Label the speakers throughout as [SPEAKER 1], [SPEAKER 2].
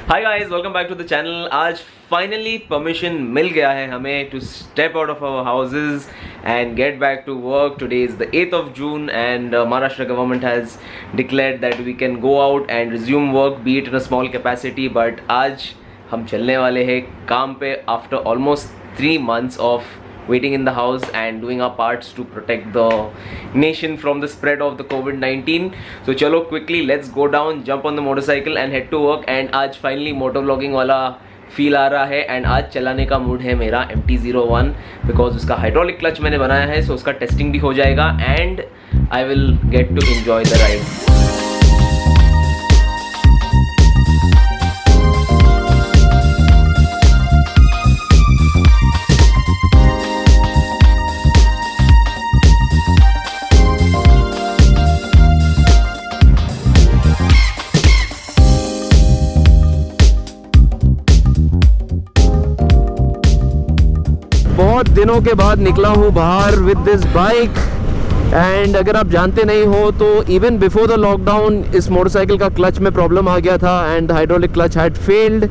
[SPEAKER 1] Hi guys, welcome back to the channel. आज finally permission मिल गया है हमें to step out of our houses and get back to work. Today is the 8th of June and Maharashtra government has declared that we can go out and resume work, be it in a small capacity. But आज हम चलने वाले हैं काम पे after almost 3 months of waiting in the house and doing our parts to protect the nation from the spread of the COVID-19. So chalo quickly let's go down, jump on the motorcycle and head to work. And आज finally motor vlogging वाला feel आ रहा है and आज चलाने का mood है मेरा MT-01 because उसका हाइड्रोलिक क्लच मैंने बनाया है, सो उसका टेस्टिंग भी हो जाएगा and I will get to enjoy the ride. बहुत दिनों के बाद निकला हूँ बाहर विद दिस बाइक एंड अगर आप जानते नहीं हो तो इवन बिफोर द लॉकडाउन इस मोटरसाइकिल का क्लच में प्रॉब्लम आ गया था and hydraulic clutch had failed.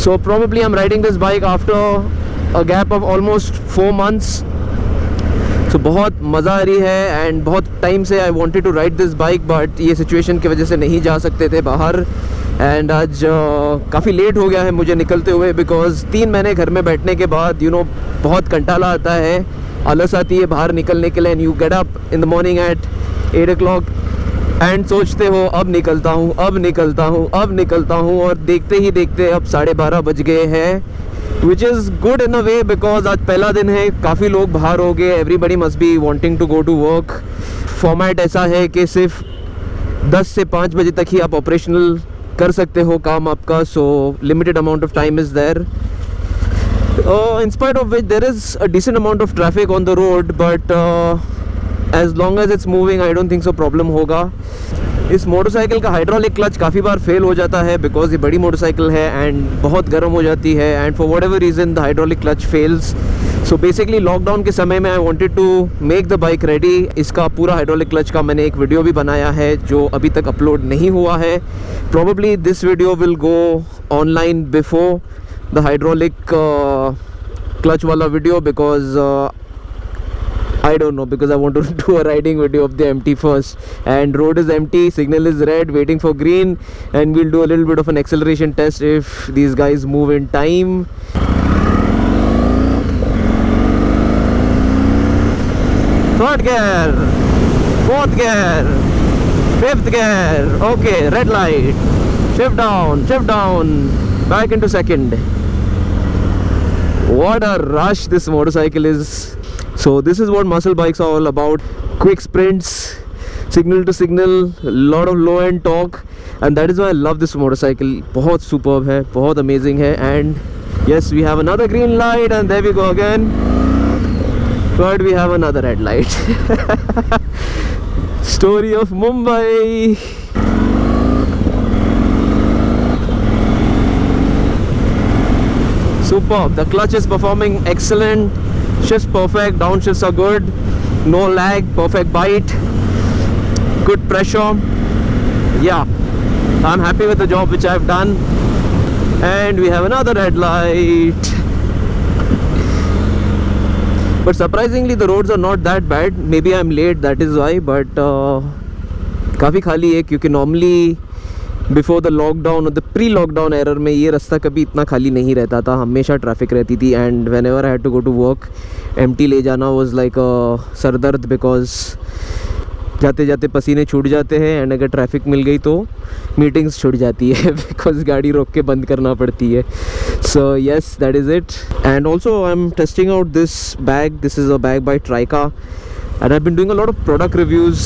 [SPEAKER 1] So probably I am riding this bike after a gap of almost 4 months। So बहुत मज़ा आ रही है एंड बहुत टाइम से I wanted to ride this bike but ये सिचुएशन की वजह से नहीं जा सकते थे बाहर एंड आज काफ़ी लेट हो गया है मुझे निकलते हुए बिकॉज 3 महीने घर में बैठने के बाद बहुत कंटाला आता है, आलस आती है बाहर निकलने के लिए। And you get up in the morning at 8 o'clock and सोचते हो अब निकलता हूँ और देखते ही देखते अब 12:30 बज गए हैं which is good in a way because आज पहला दिन है, काफ़ी लोग बाहर हो गए, everybody must be wanting to go to work. Format ऐसा है कि सिर्फ 10 से 5 बजे तक ही आप ऑपरेशनल कर सकते हो काम आपका, so limited amount of time is there. In spite of which there is a decent amount of traffic on the road but as long as it's moving I don't think so problem होगा। इस motorcycle का hydraulic clutch काफ़ी बार fail हो जाता है because ये बड़ी motorcycle है एंड बहुत गर्म हो जाती है and for whatever reason the hydraulic clutch fails. So basically lockdown के समय में I wanted to make the bike ready. इसका पूरा हाइड्रोलिक क्लच का मैंने एक वीडियो भी बनाया है जो अभी तक अपलोड नहीं हुआ है। Probably this video will go online before the hydraulic clutch wala video because I don't know, because I want to do a riding video of the MT first and road is empty, signal is red, waiting for green and we'll do a little bit of an acceleration test if these guys move in time. Third gear, fourth gear, fifth gear, okay, red light, shift down, back into second. What a rush this motorcycle is. So this is what muscle bikes are all about. Quick sprints, signal to signal, lot of low end torque and that is why I love this motorcycle. बहुत superb है, बहुत amazing है and yes we have another green light and there we go again. But we have another red light. Story of Mumbai. Superb, the clutch is performing excellent, shifts perfect, downshifts are good, no lag, perfect bite, good pressure. Yeah, I'm happy with the job which I've done and we have another red light. But surprisingly the roads are not that bad, maybe I'm late that is why, but काफ़ी खाली है क्योंकि normally before the lockdown और the pre lockdown error में ये रास्ता कभी इतना खाली नहीं रहता था, हमेशा ट्रैफिक रहती थी and whenever I had to go to work MT ले जाना वाज लाइक सरदर्द बिकॉज जाते जाते पसीने छूट जाते हैं एंड अगर ट्रैफिक मिल गई तो मीटिंग्स छूट जाती है बिकॉज गाड़ी रोक के बंद करना पड़ती है। So yes that is it and also I am testing out this bag. This is a bag by ट्राइका and I've been doing a lot of product reviews,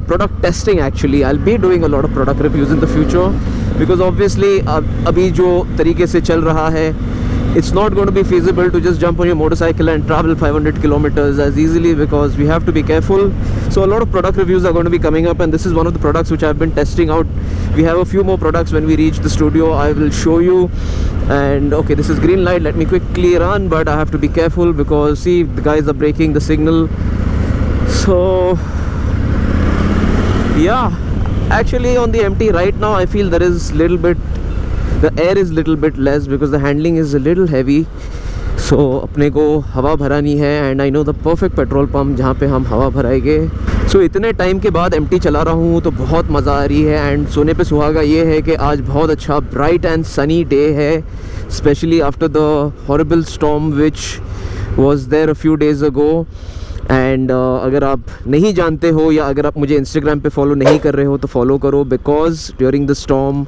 [SPEAKER 1] product testing actually. I'll be doing a lot of product reviews in the future because obviously अभी जो तरीके से चल रहा है it's not going to be feasible to just jump on your motorcycle and travel 500 kilometers as easily because we have to be careful. So a lot of product reviews are going to be coming up and this is one of the products which I've been testing out. We have a few more products when we reach the studio. I will show you. And okay, this is green light, let me quickly run but I have to be careful because see the guys are breaking the signal. So yeah, actually on the MT right now I feel there is little bit the air is little bit less because the handling is a little heavy. So अपने को हवा भरानी है and I know the perfect petrol pump जहाँ पे हम हवा भराएंगे. So इतने टाइम के बाद empty चला रहा हूँ तो बहुत मज़ा आ रही है. And सोने पे सुहागा ये है कि आज बहुत अच्छा bright and sunny day है, especially after the horrible storm which was there a few days ago. And अगर आप नहीं जानते हो या अगर आप मुझे इंस्टाग्राम पे फॉलो नहीं कर रहे हो तो फॉलो करो, because during the storm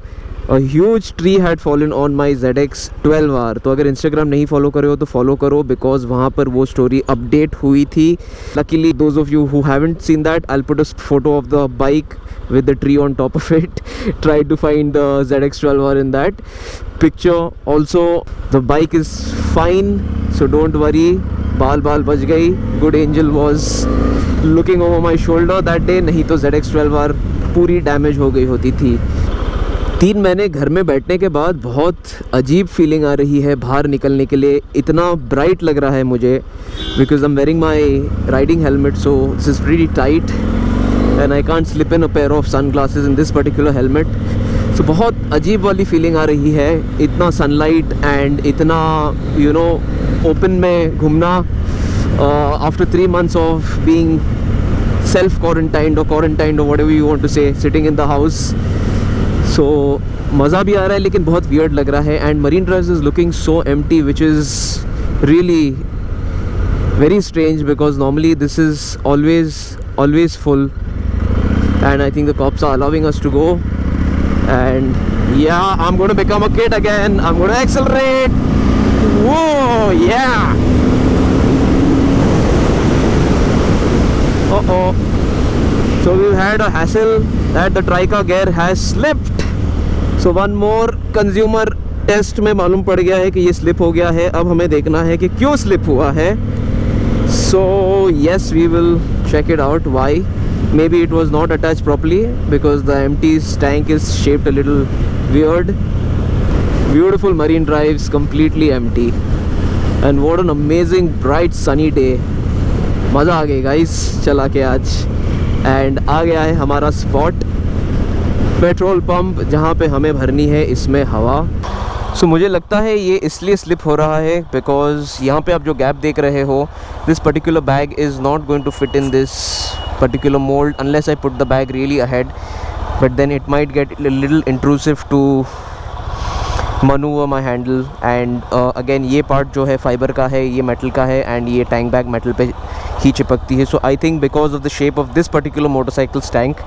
[SPEAKER 1] a huge tree had fallen on my ZX 12R. तो अगर इंस्टाग्राम नहीं फॉलो करे हो तो फॉलो करो, बिकॉज वहाँ पर वो स्टोरी अपडेट हुई थी. Luckily those of you who haven't seen that, I will put a photo of the bike with the tree on top of it. Try to find the ZX 12R in that picture. Also the bike is fine, so don't worry. बाल बच गई. Good Angel was looking over my shoulder that day, नहीं तो ZX 12R पूरी damage हो गई होती थी. 3 महीने घर में बैठने के बाद बहुत अजीब फीलिंग आ रही है बाहर निकलने के लिए. इतना ब्राइट लग रहा है मुझे, because I am wearing my riding helmet, so this is pretty tight and I can't slip in a pair of sunglasses in this particular helmet. So बहुत अजीब वाली फीलिंग आ रही है. इतना सनलाइट एंड इतना ओपन में घूमना after 3 months of being self-quarantined or quarantined or whatever you want to say, sitting in the house. So मज़ा भी आ रहा है लेकिन बहुत weird लग रहा है. And Marine Drives is looking so empty, which is really very strange because normally this is always full. And I think the cops are allowing us to go. And yeah, I'm going to become a kid again. I'm going to accelerate. Whoa, yeah. Uh-oh. So we've had a hassle that the Trica gear has slipped. So one more consumer test में मालूम पड़ गया है कि ये slip हो गया है. अब हमें देखना है कि क्यों slip हुआ है. So yes, we will check it out. Why? Maybe it was not attached properly because the empty tank is shaped a little weird. Beautiful Marine Drives, completely empty. And what an amazing bright sunny day. मज़ा आ गया guys चला के आज. And आ गया है हमारा spot, petrol pump, जहाँ पे हमें भरनी है इसमें हवा. So मुझे लगता है ये इसलिए स्लिप हो रहा है बिकॉज यहाँ पे आप जो गैप देख रहे हो, this particular bag is not going to fit in this particular mold unless I put the bag really ahead, but then it might get a little intrusive to maneuver my handle. And again ये part जो है fibre का है, ये metal का है, and ये tank bag metal पे ही चिपकती है. So I think because of the shape of this particular motorcycle's tank,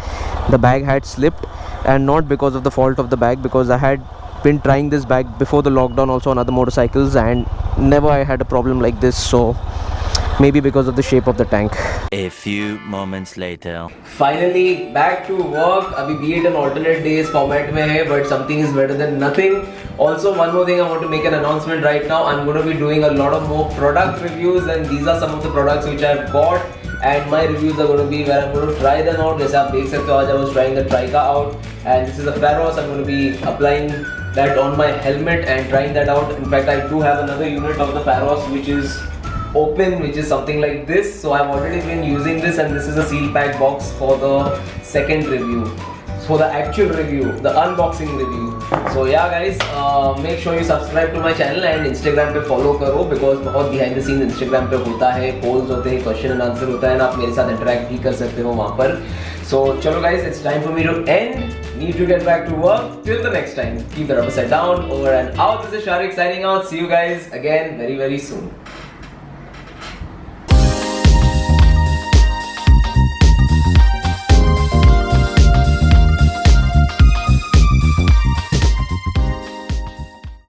[SPEAKER 1] the bag had slipped, and not because of the fault of the bag, because I had been trying this bag before the lockdown also on other motorcycles and never I had a problem like this. So maybe because of the shape of the tank.
[SPEAKER 2] A few moments later.
[SPEAKER 1] Finally back to work. अभी be it an alternate days format में है, but something is better than nothing. Also one more thing I want to make an announcement right now. I'm going to be doing a lot of more product reviews, and these are some of the products which I've bought, and my reviews are going to be where I'm going to try them out. जैसे आप देख सकते हो आज I was trying the Trica out, and this is a Pharos. I'm going to be applying that on my helmet and trying that out. In fact, I do have another unit of the Pharos which is open, which is something like this. So I've already been using this, and this is a seal pack box for the second review, for the actual review, the unboxing review. So yeah guys, make sure you subscribe to my channel and Instagram पे follow करो, because बहुत behind the scenes Instagram पे होता है, polls होते हैं, question and answer होता है, ना आप मेरे साथ interact भी कर सकते हो वहाँ पर. So चलो guys, it's time for me to end. Need to get back to work. Till the next time, keep the rubber set down. Over and out. This is Sharik signing out. See you guys again very soon.